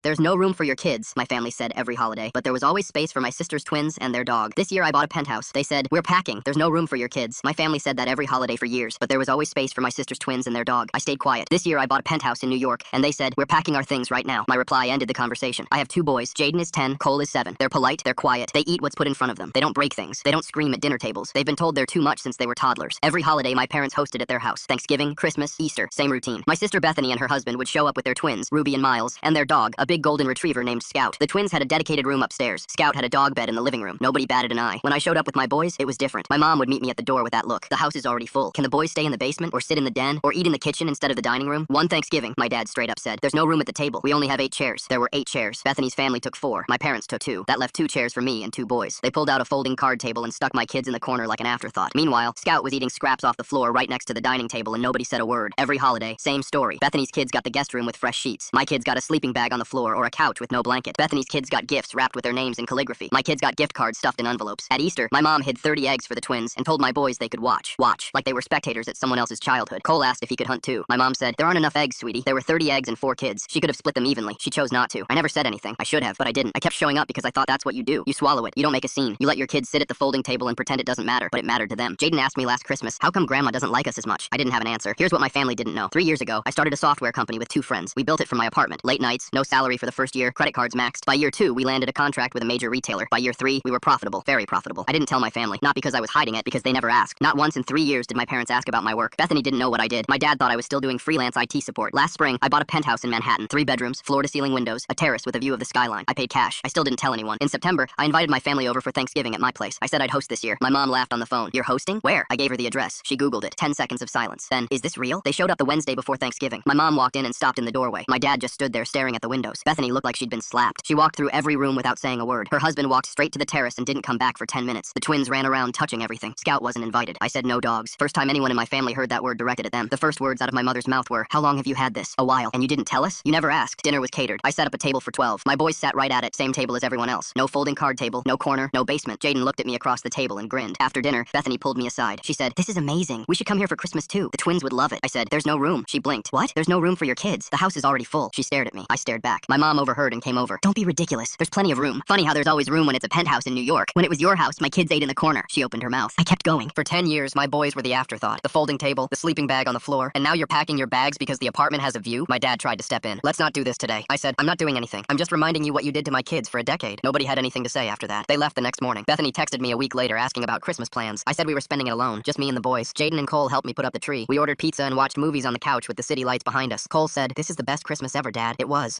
There's no room for your kids, my family said every holiday, but there was always space for my sister's twins and their dog. This year I bought a penthouse. They said, "We're packing. There's no room for your kids." My family said that every holiday for years, but there was always space for my sister's twins and their dog. I stayed quiet. This year I bought a penthouse in New York, and they said, "We're packing our things right now." My reply ended the conversation. I have two boys. Jaden is 10, Cole is 7. They're polite, they're quiet, they eat what's put in front of them. They don't break things. They don't scream at dinner tables. They've been told they're too much since they were toddlers. Every holiday my parents hosted at their house. Thanksgiving, Christmas, Easter, same routine. My sister Bethany and her husband would show up with their twins, Ruby and Miles, and their dog, a big golden retriever named Scout. The twins had a dedicated room upstairs. Scout had a dog bed in the living room. Nobody batted an eye. When I showed up with my boys, it was different. My mom would meet me at the door with that look. The house is already full. Can the boys stay in the basement or sit in the den or eat in the kitchen instead of the dining room? One Thanksgiving, my dad straight up said, "There's no room at the table. We only have 8 chairs." There were 8 chairs. Bethany's family took 4. My parents took 2. That left 2 chairs for me and 2 boys. They pulled out a folding card table and stuck my kids in the corner like an afterthought. Meanwhile, Scout was eating scraps off the floor right next to the dining table and nobody said a word. Every holiday, same story. Bethany's kids got the guest room with fresh sheets. My kids got a sleeping bag on the floor or a couch with no blanket. Bethany's kids got gifts wrapped with their names in calligraphy. My kids got gift cards stuffed in envelopes. At Easter, my mom hid 30 eggs for the twins and told my boys they could watch, like they were spectators at someone else's childhood. Cole asked if he could hunt too. My mom said, "There aren't enough eggs, sweetie. There were 30 eggs and 4 kids. She could have split them evenly. She chose not to." I never said anything. I should have, but I didn't. I kept showing up because I thought that's what you do. You swallow it. You don't make a scene. You let your kids sit at the folding table and pretend it doesn't matter, but it mattered to them. Jaden asked me last Christmas, "How come Grandma doesn't like us as much?" I didn't have an answer. Here's what my family didn't know. 3 years ago, I started a software company with 2 friends. We built it from my apartment. Late nights, no salary for the first year, credit cards maxed. By year 2, we landed a contract with a major retailer. By year 3, we were profitable, very profitable. I didn't tell my family, not because I was hiding it, because they never asked. Not once in 3 years did my parents ask about my work. Bethany didn't know what I did. My dad thought I was still doing freelance IT support. Last spring, I bought a penthouse in Manhattan, 3 bedrooms, floor-to-ceiling windows, a terrace with a view of the skyline. I paid cash. I still didn't tell anyone. In September, I invited my family over for Thanksgiving at my place. I said I'd host this year. My mom laughed on the phone. "You're hosting? Where?" I gave her the address. She Googled it. 10 seconds of silence. Then, "Is this real?" They showed up the Wednesday before Thanksgiving. My mom walked in and stopped in the doorway. My dad just stood there staring at the windows. Bethany looked like she'd been slapped. She walked through every room without saying a word. Her husband walked straight to the terrace and didn't come back for 10 minutes. The twins ran around touching everything. Scout wasn't invited. I said no dogs. First time anyone in my family heard that word directed at them. The first words out of my mother's mouth were, "How long have you had this?" "A while." "And you didn't tell us?" "You never asked." Dinner was catered. I set up a table for 12. My boys sat right at it, same table as everyone else. No folding card table, no corner, no basement. Jaden looked at me across the table and grinned. After dinner, Bethany pulled me aside. She said, "This is amazing. We should come here for Christmas too. The twins would love it." I said, "There's no room." She blinked. "What? There's no room for your kids. The house is already full." She stared at me. I stared back. My mom overheard and came over. "Don't be ridiculous. There's plenty of room. Funny how there's always room when it's a penthouse in New York. When it was your house, my kids ate in the corner." She opened her mouth. I kept going. "For 10 years, my boys were the afterthought. The folding table, the sleeping bag on the floor, and now you're packing your bags because the apartment has a view?" My dad tried to step in. "Let's not do this today." I said, "I'm not doing anything. I'm just reminding you what you did to my kids for a decade." Nobody had anything to say after that. They left the next morning. Bethany texted me a week later asking about Christmas plans. I said we were spending it alone, just me and the boys. Jaden and Cole helped me put up the tree. We ordered pizza and watched movies on the couch with the city lights behind us. Cole said, "This is the best Christmas ever, Dad." It was.